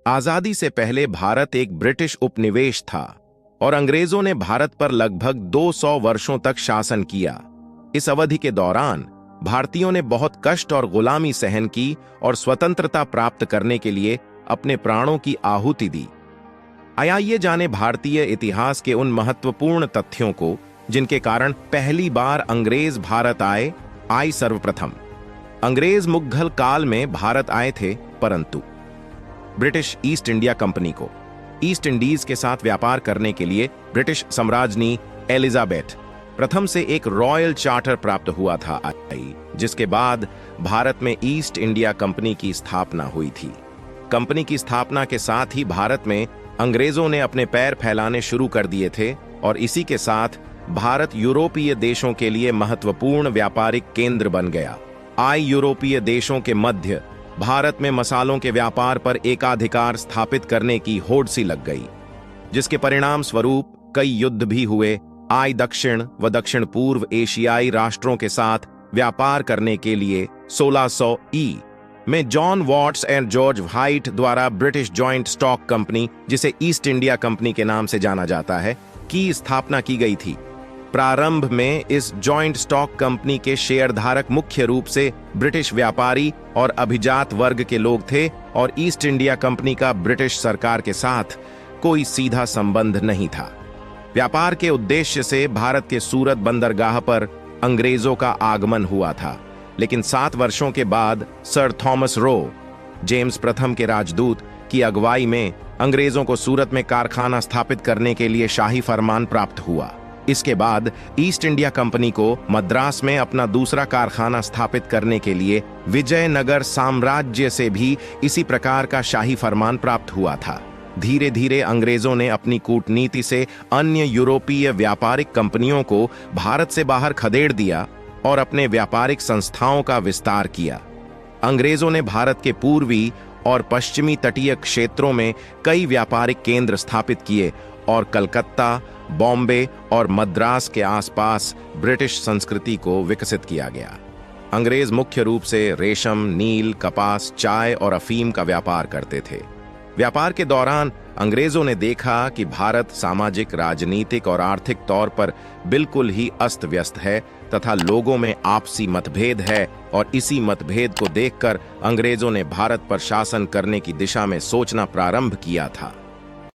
आजादी से पहले भारत एक ब्रिटिश उपनिवेश था और अंग्रेजों ने भारत पर लगभग 200 वर्षों तक शासन किया। इस अवधि के दौरान भारतीयों ने बहुत कष्ट और गुलामी सहन की और स्वतंत्रता प्राप्त करने के लिए अपने प्राणों की आहुति दी। आइए जाने भारतीय इतिहास के उन महत्वपूर्ण तथ्यों को जिनके कारण पहली बार अंग्रेज भारत आए। सर्वप्रथम अंग्रेज मुगल काल में भारत आए थे, परंतु ब्रिटिश ईस्ट इंडिया कंपनी को ईस्ट इंडीज के साथ व्यापार करने के लिए ब्रिटिश सम्राज्ञी एलिजाबेथ प्रथम से एक रॉयल चार्टर प्राप्त हुआ था, जिसके बाद भारत में ईस्ट इंडिया कंपनी की स्थापना हुई थी। कंपनी की स्थापना के साथ ही भारत में अंग्रेजों ने अपने पैर फैलाने शुरू कर दिए थे और इसी के साथ भारत यूरोपीय देशों के लिए महत्वपूर्ण व्यापारिक केंद्र बन गया। यूरोपीय देशों के मध्य भारत में मसालों के व्यापार पर एकाधिकार स्थापित करने की होड़ सी लग गई, जिसके परिणाम स्वरूप कई युद्ध भी हुए। दक्षिण व दक्षिण पूर्व एशियाई राष्ट्रों के साथ व्यापार करने के लिए 1600 में John Watts and George White द्वारा ब्रिटिश जॉइंट स्टॉक कंपनी, जिसे ईस्ट इंडिया कंपनी के नाम से जाना जाता है, की स्थापना की गई थी। प्रारंभ में इस जॉइंट स्टॉक कंपनी के शेयरधारक मुख्य रूप से ब्रिटिश व्यापारी और अभिजात वर्ग के लोग थे और ईस्ट इंडिया कंपनी का ब्रिटिश सरकार के साथ कोई सीधा संबंध नहीं था। व्यापार के उद्देश्य से भारत के सूरत बंदरगाह पर अंग्रेजों का आगमन हुआ था, लेकिन 7 वर्षों के बाद सर थॉमस रो, जेम्स प्रथम के राजदूत की अगुवाई में अंग्रेजों को सूरत में कारखाना स्थापित करने के लिए शाही फरमान प्राप्त हुआ। इसके बाद ईस्ट इंडिया कंपनी को मद्रास में अपना दूसरा कारखाना स्थापित करने के लिए विजयनगर साम्राज्य से भी इसी प्रकार का शाही फरमान प्राप्त हुआ था। धीरे धीरे अंग्रेजों ने अपनी कूटनीति से अन्य यूरोपीय व्यापारिक कंपनियों को भारत से बाहर खदेड़ दिया और अपने व्यापारिक संस्थाओं का विस्तार किया। अंग्रेजों ने भारत के पूर्वी और पश्चिमी तटीय क्षेत्रों में कई व्यापारिक केंद्र स्थापित किए और कलकत्ता, बॉम्बे और मद्रास के आसपास ब्रिटिश संस्कृति को विकसित किया गया। अंग्रेज मुख्य रूप से रेशम, नील, कपास, चाय और अफीम का व्यापार करते थे। व्यापार के दौरान अंग्रेजों ने देखा कि भारत सामाजिक, राजनीतिक और आर्थिक तौर पर बिल्कुल ही अस्त व्यस्त है तथा लोगों में आपसी मतभेद है, और इसी मतभेद को देखकर अंग्रेजों ने भारत पर शासन करने की दिशा में सोचना प्रारंभ किया था।